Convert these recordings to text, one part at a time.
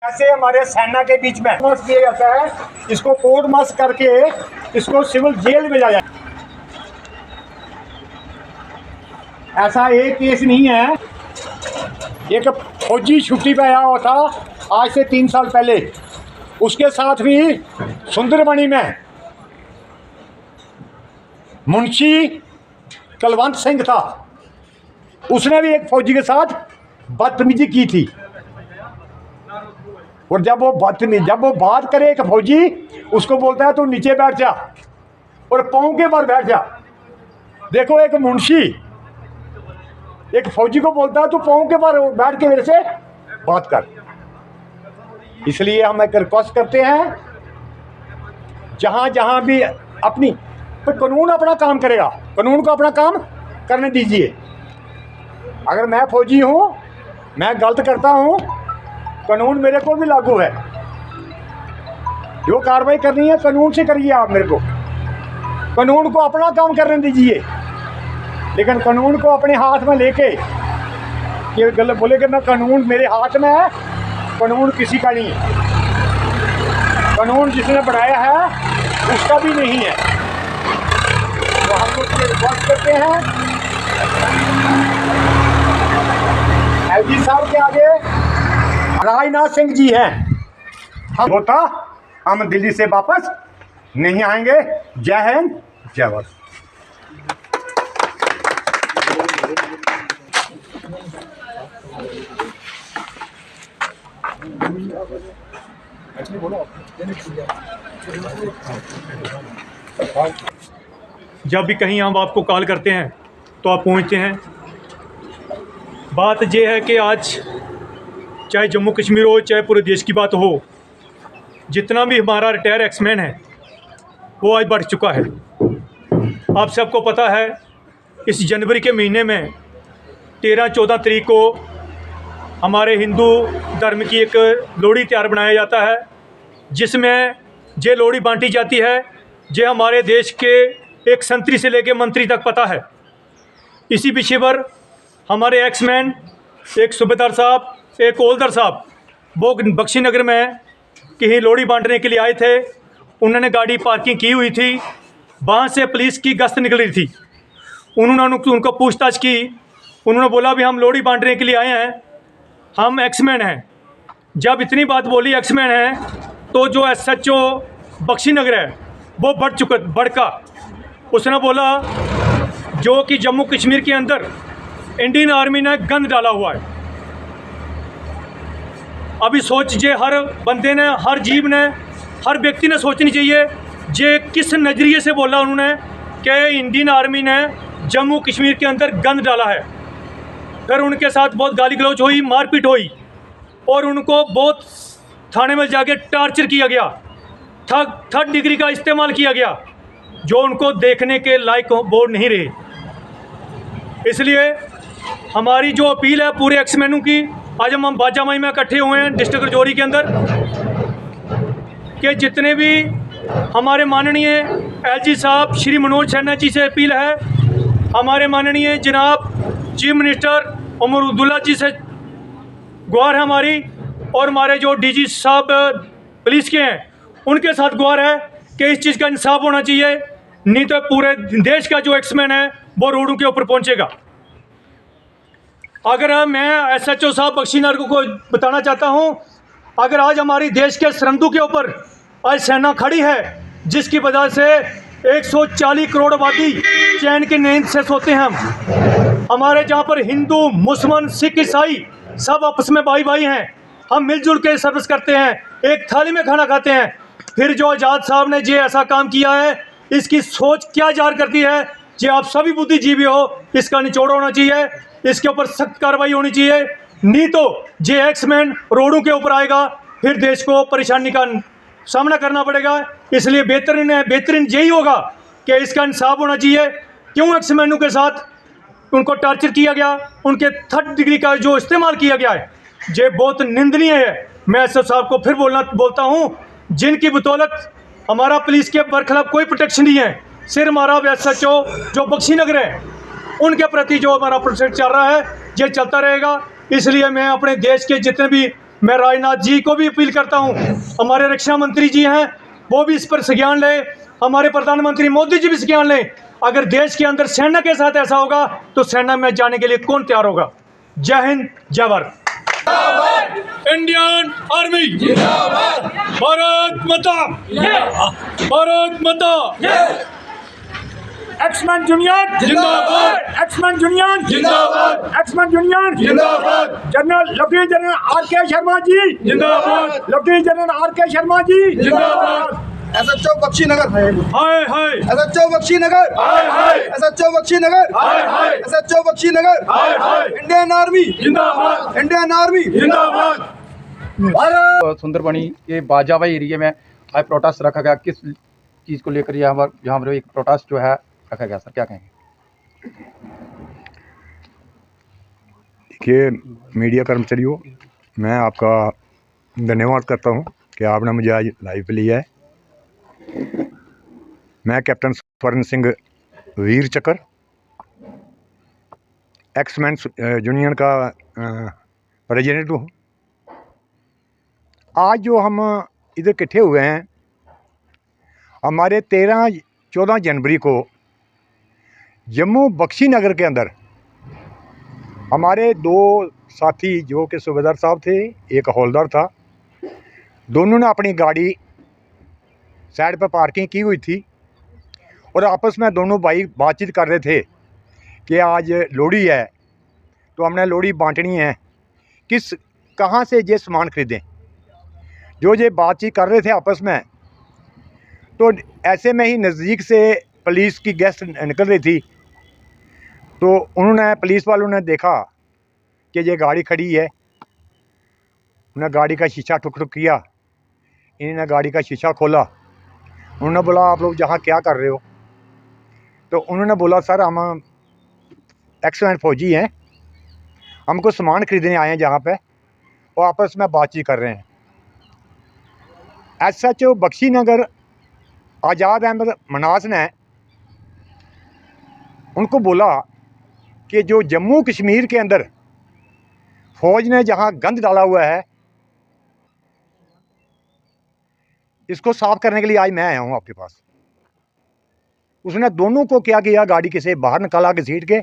ऐसे हमारे सेना के बीच में किया जाता है, इसको कोर्ट मार्श करके इसको सिविल जेल में जाया। ऐसा एक केस नहीं है। एक फौजी छुट्टी पे आया हुआ था आज से 3 साल पहले, उसके साथ भी सुंदरबनी में मुंशी कलवंत सिंह था, उसने भी एक फौजी के साथ बदतमीजी की थी। और जब वो बात करे एक फौजी उसको बोलता है तू नीचे बैठ जा और पाँव के पर बैठ जा। देखो, एक मुंशी एक फौजी को बोलता है तू पाँव के पर बैठ के मेरे से बात कर। इसलिए हम एक रिक्वेस्ट करते हैं, जहाँ जहाँ भी अपनी तो कानून अपना काम करेगा, कानून को अपना काम करने दीजिए। अगर मैं फौजी हूँ, मैं गलत करता हूँ, कानून मेरे को भी लागू है। जो कार्रवाई करनी है कानून से करिए। आप मेरे को कानून को अपना काम करने दीजिए, लेकिन कानून को अपने हाथ में लेके ये गलत बोले कि मैं कानून मेरे हाथ में है, कानून किसी का नहीं है। कानून जिसने बनाया है उसका भी नहीं है। तो हम लोग ये रिक्वेस्ट करते हैं एलजी साहब के आगे राजनाथ सिंह जी हैं, हम दिल्ली से वापस नहीं आएंगे। जय हिंद, जय भारत। जब भी कहीं हम आपको कॉल करते हैं तो आप पहुंचते हैं। बात यह है कि आज चाहे जम्मू कश्मीर हो, चाहे पूरे देश की बात हो, जितना भी हमारा रिटायर एक्समैन है वो आज बढ़ चुका है। आप सबको पता है, इस जनवरी के महीने में 13-14 तारीख को हमारे हिंदू धर्म की एक लोहड़ी त्यौहार बनाया जाता है, जिसमें ये लोहड़ी बांटी जाती है। ये हमारे देश के एक संतरी से लेकर मंत्री तक पता है। इसी विषय पर हमारे एक्समैन, एक सूबेदार साहब, एक हवलदार साहब, वो बख्शी नगर में कहीं लोहड़ी बांटने के लिए आए थे। उन्होंने गाड़ी पार्किंग की हुई थी, वहाँ से पुलिस की गश्त निकल रही थी। उन्होंने उनको पूछताछ की। उन्होंने बोला भी हम लोहड़ी बांटने के लिए आए हैं, हम एक्समैन हैं। जब इतनी बात बोली एक्समैन हैं, तो जो SHO बख्शी नगर है वो भड़का। उसने बोला जो कि जम्मू कश्मीर के अंदर इंडियन आर्मी ने गंद डाला हुआ है। अभी सोचिए, हर बंदे ने, हर जीव ने, हर व्यक्ति ने सोचनी चाहिए जे किस नज़रिए से बोला उन्होंने कि इंडियन आर्मी ने जम्मू कश्मीर के अंदर गंद डाला है। फिर उनके साथ बहुत गाली गलौज हुई, मारपीट हुई और उनको बहुत थाने में जाके टार्चर किया गया, थर्ड डिग्री का इस्तेमाल किया गया, जो उनको देखने के लायक वो नहीं रहे। इसलिए हमारी जो अपील है पूरे एक्समैनों की, आज हम बाजामाई में इकट्ठे हुए हैं डिस्ट्रिक्ट राजौरी के अंदर, कि जितने भी हमारे माननीय LG साहब श्री मनोज सिन्हा जी से अपील है, हमारे माननीय जनाब चीफ मिनिस्टर उमर अब्दुल्ला जी से गुहार है हमारी, और हमारे जो DG साहब पुलिस के हैं उनके साथ गुहार है कि इस चीज़ का इंसाफ होना चाहिए, नहीं तो पूरे देश का जो एक्समैन है वो रोडों के ऊपर पहुंचेगा। अगर मैं SHO साहब बख्शी नगर को बताना चाहता हूं, अगर आज हमारी देश के सरहदों के ऊपर आज सेना खड़ी है, जिसकी वजह से 140 करोड़ आबादी चैन की नींद से सोते हैं हम। हमारे जहां पर हिंदू, मुसलमान, सिख, ईसाई सब आपस में भाई भाई हैं, हम मिलजुल के सर्विस करते हैं, एक थाली में खाना खाते हैं। फिर जो आज़ाद साहब ने ये ऐसा काम किया है, इसकी सोच क्या जार करती है, जे आप सभी बुद्धिजीवी हो, इसका निचोड़ होना चाहिए, इसके ऊपर सख्त कार्रवाई होनी चाहिए, नहीं तो जे एक्समैन रोडों के ऊपर आएगा, फिर देश को परेशानी का सामना करना पड़ेगा। इसलिए बेहतरीन यही होगा कि इसका इंसाफ होना चाहिए। क्यों एक्समैनों के साथ उनको टार्चर किया गया, उनके थर्ड डिग्री का जो इस्तेमाल किया गया है, ये बहुत निंदनीय है। मैं SHO साहब को फिर बोलता हूँ, जिनकी बदौलत हमारा पुलिस के बरखिलाफ कोई प्रोटेक्शन नहीं है, सिर्फ हमारा SHO जो बख्शी नगर है उनके प्रति जो हमारा प्रोटेक्शन चल रहा है ये चलता रहेगा। इसलिए मैं अपने देश के जितने भी मैं राजनाथ जी को भी अपील करता हूं, हमारे रक्षा मंत्री जी हैं, वो भी इस पर संज्ञान लें, हमारे प्रधानमंत्री मोदी जी भी संज्ञान लें। अगर देश के अंदर सेना के साथ ऐसा होगा तो सेना में जाने के लिए कौन तैयार होगा? जय हिंद, जय Bharat. Indian army Bharat Mata, Bharat Mata. Exman junior जिंदाबाद, एक्समैन जूनियर जिंदाबाद, एक्समैन जूनियर जिंदाबाद, general lieutenant general R K. Sharma ji जिंदाबाद, lieutenant general R K. Sharma ji जिंदाबाद। SHO बख्शीनगर, हाय हाय, SHO बख्शीनगर, हाय हाय, SHO बख्शीनगर, हाय हाय, SHO बख्शीनगर, हाय हाय। इंडियन आर्मी जिंदाबाद, इंडियन आर्मी जिंदाबाद। सुंदरबनी के बाजावा एरिया में आज प्रोटेस्ट रखा गया। किस चीज़ को लेकर यहाँ पर एक प्रोटेस्ट जो है रखा गया, सर क्या कहेंगे? देखिए मीडिया कर्मचारियों, मैं आपका धन्यवाद करता हूं कि आपने मुझे आज लाइव पे लिया है। मैं कैप्टन स्वर्ण सिंह वीर चक्र एक्समैन यूनियन का प्रेसिडेंट हूँ। आज जो हम इधर इकट्ठे हुए हैं, हमारे 13-14 जनवरी को जम्मू बख्शीनगर के अंदर हमारे दो साथी जो कि सूबेदार साहब थे, एक हौलदार था, दोनों ने अपनी गाड़ी साइड पर पार्किंग की हुई थी और आपस में दोनों भाई बातचीत कर रहे थे कि आज लोहड़ी है तो हमने लोहड़ी बांटनी है, कहाँ से ये सामान खरीदें। जो ये बातचीत कर रहे थे आपस में, तो ऐसे में ही नज़दीक से पुलिस की गश्त निकल रही थी, तो उन्होंने पुलिस वालों ने देखा कि ये गाड़ी खड़ी है। उन्होंने गाड़ी का शीशा ठुक ठुक किया, इन्होंने गाड़ी का शीशा खोला। उन्होंने बोला आप लोग यहाँ क्या कर रहे हो? तो उन्होंने बोला सर हम एक्स-मैन फौजी हैं, हमको सामान खरीदने आए हैं जहाँ पे, वो आपस में बातचीत कर रहे हैं। SHO बख्शीनगर आज़ाद अहमद मनास ने उनको बोला कि जो जम्मू कश्मीर के अंदर फ़ौज ने जहाँ गंद डाला हुआ है, इसको साफ़ करने के लिए आज मैं आया हूँ आपके पास। उसने दोनों को क्या किया, गाड़ी के से बाहर निकाला के सीट के,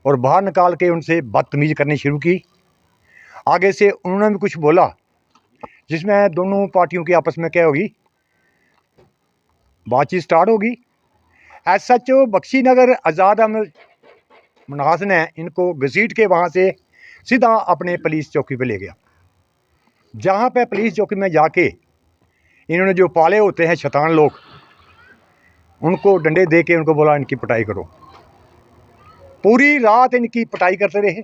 और बाहर निकाल के उनसे बदतमीज़ी करनी शुरू की। आगे से उन्होंने भी कुछ बोला जिसमें दोनों पार्टियों की आपस में क्या होगी, बातचीत स्टार्ट होगी। SHO बख्शीनगर आज़ाद अहमद मनास ने इनको घसीट के वहाँ से सीधा अपने पुलिस चौकी पे ले गया। जहाँ पे पुलिस चौकी में जाके इन्होंने जो पाले होते हैं शैतान लोग, उनको डंडे दे के उनको बोला इनकी पिटाई करो। पूरी रात इनकी पिटाई करते रहे,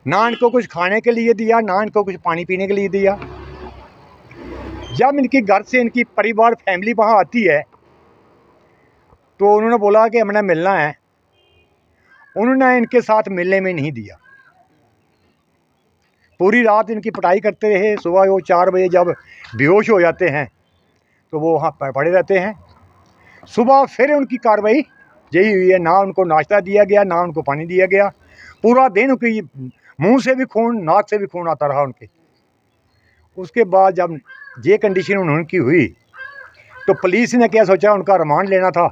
ना इनको कुछ खाने के लिए दिया, ना इनको कुछ पानी पीने के लिए दिया। जब इनकी घर से इनकी परिवार फैमिली वहाँ आती है तो उन्होंने बोला कि हमने मिलना है, उन्होंने इनके साथ मिलने में नहीं दिया। पूरी रात इनकी पिटाई करते रहे। सुबह वो 4 बजे जब बेहोश हो जाते हैं तो वो वहाँ पड़े रहते हैं। सुबह फिर उनकी कार्रवाई यही हुई है, ना उनको नाश्ता दिया गया, ना उनको पानी दिया गया। पूरा दिन उनकी मुंह से भी खून, नाक से भी खून आता रहा उनके। उसके बाद जब ये कंडीशन उनकी हुई तो पुलिस ने क्या सोचा, उनका रिमांड लेना था।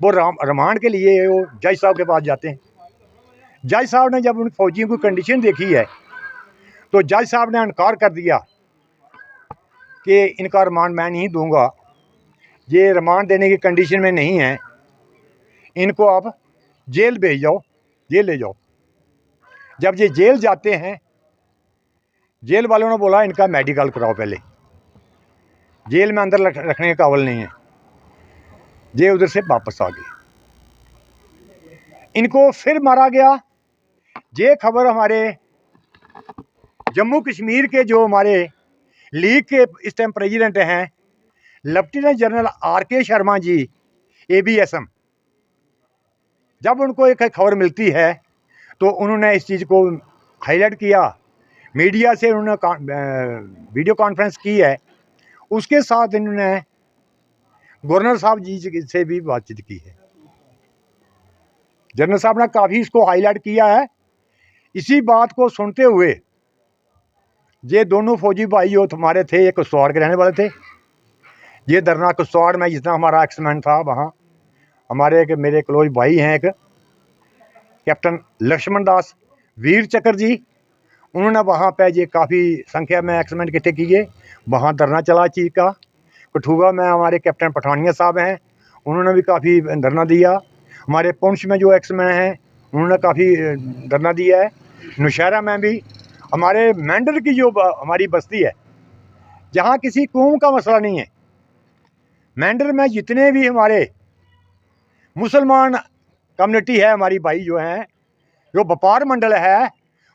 वो रिमांड के लिए वो जज साहब के पास जाते हैं। जज साहब ने जब उन फौजियों की कंडीशन देखी है तो जज साहब ने इनकार कर दिया कि इनका रिमांड मैं नहीं दूंगा, ये रिमांड देने की कंडीशन में नहीं है, इनको आप जेल भेज जाओ, जेल ले जाओ। जब ये जेल जाते हैं, जेल वालों ने बोला इनका मेडिकल कराओ पहले, जेल में अंदर रखने के काबिल नहीं है। ये उधर से वापस आ गए, इनको फिर मारा गया। ये खबर हमारे जम्मू कश्मीर के जो हमारे लीग के इस टाइम प्रेसिडेंट हैं लेफ्टिनेंट जनरल आर.के. शर्मा जी ABSM, जब उनको एक खबर मिलती है तो उन्होंने इस चीज़ को हाईलाइट किया, मीडिया से उन्होंने वीडियो कॉन्फ्रेंस की है। उसके साथ इन्होंने गवर्नर साहब जी से भी बातचीत की है। जनरल साहब ने काफ़ी इसको हाईलाइट किया है। इसी बात को सुनते हुए ये दोनों फौजी भाई जो हमारे थे, ये कुश्तवाड़ के रहने वाले थे। ये दरना कुश्तवाड़ में जितना हमारा एक्समैन था, वहाँ हमारे एक मेरे क्लोज भाई हैं, एक कैप्टन लक्ष्मण दास वीर चक्र जी, उन्होंने वहाँ पे ये काफ़ी संख्या में एक्समैन इकट्ठे किए। वहाँ धरना चला चीज़ का। कठुआ में हमारे कैप्टन पठानिया साहब हैं, उन्होंने भी काफ़ी धरना दिया। हमारे पुंछ में जो एक्समैन हैं, उन्होंने काफ़ी धरना दिया है। नौशहरा में भी हमारे मेंढर की जो हमारी बस्ती है, जहाँ किसी कौम का मसला नहीं है, मेंढर में जितने भी हमारे मुसलमान कम्युनिटी है, हमारी भाई जो हैं, जो व्यापार मंडल है,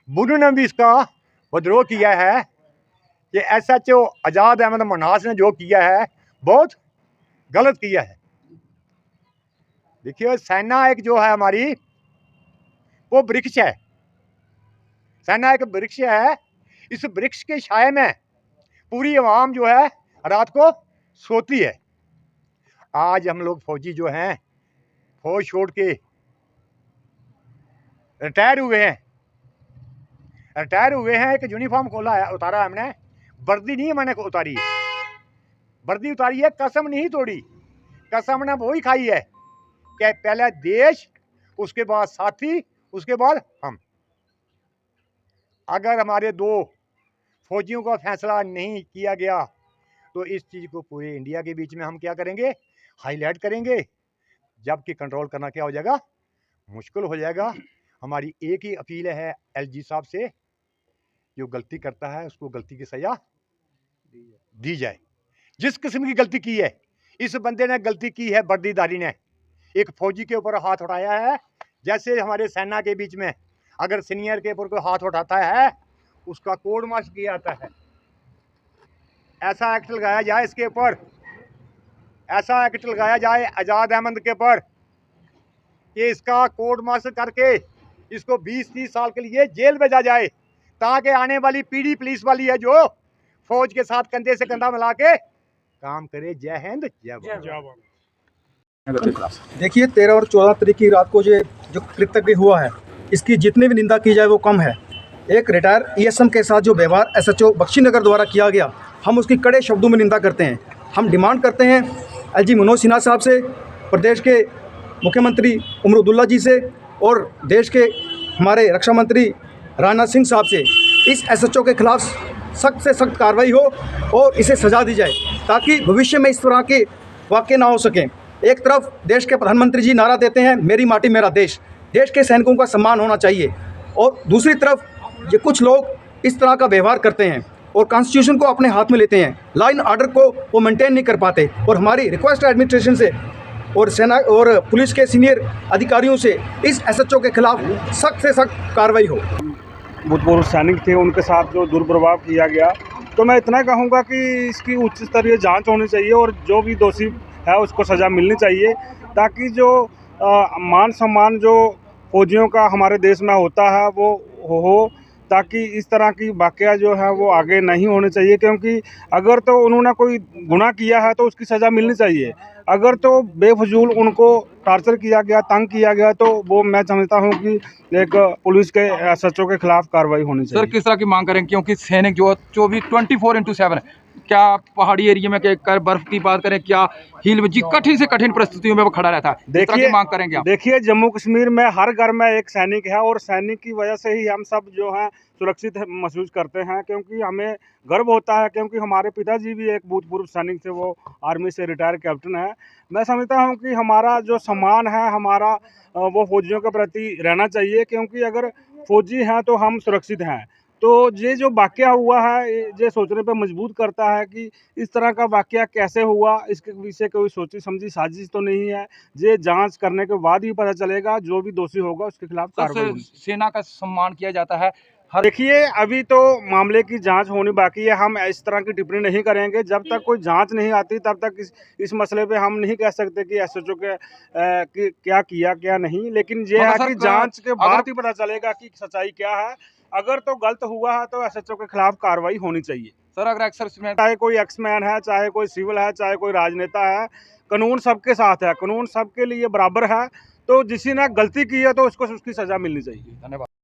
उन्होंने भी इसका विद्रोह किया है। कि SHO आज़ाद अहमद मन्हास ने जो किया है, बहुत गलत किया है। देखिए, सेना एक जो है हमारी, वो वृक्ष है। सेना एक वृक्ष है। इस वृक्ष के छाए में पूरी आवाम जो है रात को सोती है। आज हम लोग फौजी जो हैं, फौज छोड़ के रिटायर हुए हैं। एक यूनिफॉर्म खोला है, उतारा हमने, वर्दी नहीं मैंने उतारी है। वर्दी उतारी है, कसम नहीं तोड़ी। कसम ने वही खाई है कि पहले देश, उसके बाद साथी, उसके बाद हम। अगर हमारे दो फौजियों का फैसला नहीं किया गया तो इस चीज़ को पूरे इंडिया के बीच में हम क्या करेंगे, हाईलाइट करेंगे। जबकि कंट्रोल करना क्या हो जाएगा, मुश्किल हो जाएगा। हमारी एक ही अपील है LG साहब से, जो गलती करता है उसको गलती की सज़ा दी जाए। जिस किस्म की गलती की है, इस बंदे ने गलती की है, वर्दीधारी ने एक फौजी के ऊपर हाथ उठाया है। जैसे हमारे सेना के बीच में अगर सीनियर के ऊपर कोई हाथ उठाता है, उसका कोड मार्च किया जाता है। ऐसा एक्ट लगाया जाए इसके ऊपर, ऐसा एक्ट लगाया जाए आज़ाद अहमद के ऊपर कि इसका कोड मार्च करके इसको 20-30 साल के लिए जेल भेजा जाए, ताकि आने वाली पीढ़ी पुलिस वाली है जो फौज के साथ कंधे से कंधा मिला के काम करे। जय हिंद, जय भारत। देखिए 13 और 14 तारीख की रात को जो कृतज्ञ हुआ है, इसकी जितनी भी निंदा की जाए वो कम है। एक रिटायर ESM के साथ जो व्यवहार SHO बख्शीनगर द्वारा किया गया, हम उसकी कड़े शब्दों में निंदा करते हैं। हम डिमांड करते हैं LG मनोज सिन्हा साहब से, प्रदेश के मुख्यमंत्री उमर अब्दुल्ला जी से और देश के हमारे रक्षा मंत्री राजनाथ सिंह साहब से, इस SHO के खिलाफ सख्त से सख्त कार्रवाई हो और इसे सजा दी जाए, ताकि भविष्य में इस तरह के वाक़ये ना हो सकें। एक तरफ देश के प्रधानमंत्री जी नारा देते हैं, मेरी माटी मेरा देश, देश के सैनिकों का सम्मान होना चाहिए, और दूसरी तरफ ये कुछ लोग इस तरह का व्यवहार करते हैं और कॉन्स्टिट्यूशन को अपने हाथ में लेते हैं। लॉ एंड ऑर्डर को वो मेंटेन नहीं कर पाते। और हमारी रिक्वेस्ट एडमिनिस्ट्रेशन से और सेना और पुलिस के सीनियर अधिकारियों से इस SHO के खिलाफ सख्त से सख्त कार्रवाई हो। भूतपूर्व सैनिक थे, उनके साथ जो दुर्व्यवहार किया गया, तो मैं इतना कहूँगा कि इसकी उच्च स्तरीय जांच होनी चाहिए और जो भी दोषी है उसको सज़ा मिलनी चाहिए, ताकि जो मान सम्मान जो फौजियों का हमारे देश में होता है वो हो, ताकि इस तरह की वाक़या जो है वो आगे नहीं होने चाहिए। क्योंकि अगर तो उन्होंने कोई गुनाह किया है तो उसकी सज़ा मिलनी चाहिए। अगर तो बेफजूल उनको टार्चर किया गया, तंग किया गया, तो वो मैं समझता हूँ कि एक पुलिस के SHO के खिलाफ कार्रवाई होनी चाहिए। सर किस तरह की मांग करें, क्योंकि सैनिक जो 24/7 क्या पहाड़ी एरिया में क्या बर्फ की बात करें, क्या हिल में, जी कठिन से कठिन परिस्थितियों में वो खड़ा रहता है। देखिए मांग करेंगे आप? देखिए, जम्मू कश्मीर में हर घर में एक सैनिक है और सैनिक की वजह से ही हम सब जो हैं सुरक्षित महसूस करते हैं, क्योंकि हमें गर्व होता है, क्योंकि हमारे पिताजी भी एक भूतपूर्व सैनिक थे, वो आर्मी से रिटायर कैप्टन है। मैं समझता हूं कि हमारा जो सम्मान है हमारा वो फौजियों के प्रति रहना चाहिए, क्योंकि अगर फौजी हैं तो हम सुरक्षित हैं। तो ये जो वाक़या हुआ है, ये सोचने पे मजबूर करता है कि इस तरह का वाक़या कैसे हुआ, इसके पीछे कोई सोची समझी साजिश तो नहीं है। ये जांच करने के बाद ही पता चलेगा, जो भी दोषी होगा उसके खिलाफ कार्रवाई होगी। सेना का सम्मान किया जाता है। देखिए, अभी तो मामले की जांच होनी बाकी है। हम इस तरह की टिप्पणी नहीं करेंगे। जब तक कोई जांच नहीं आती तब तक इस मसले पे हम नहीं कह सकते कि SHO के क्या किया क्या नहीं। लेकिन ये है कि जांच के बाद ही पता चलेगा कि सच्चाई क्या है। अगर तो गलत हुआ है तो SHO के खिलाफ कार्रवाई होनी चाहिए। सर अगर चाहे कोई एक्समैन है, चाहे कोई सिविल है, चाहे कोई राजनेता है, कानून सबके साथ है, कानून सबके लिए बराबर है। तो जिसी ने गलती की है तो उसको उसकी सजा मिलनी चाहिए। धन्यवाद।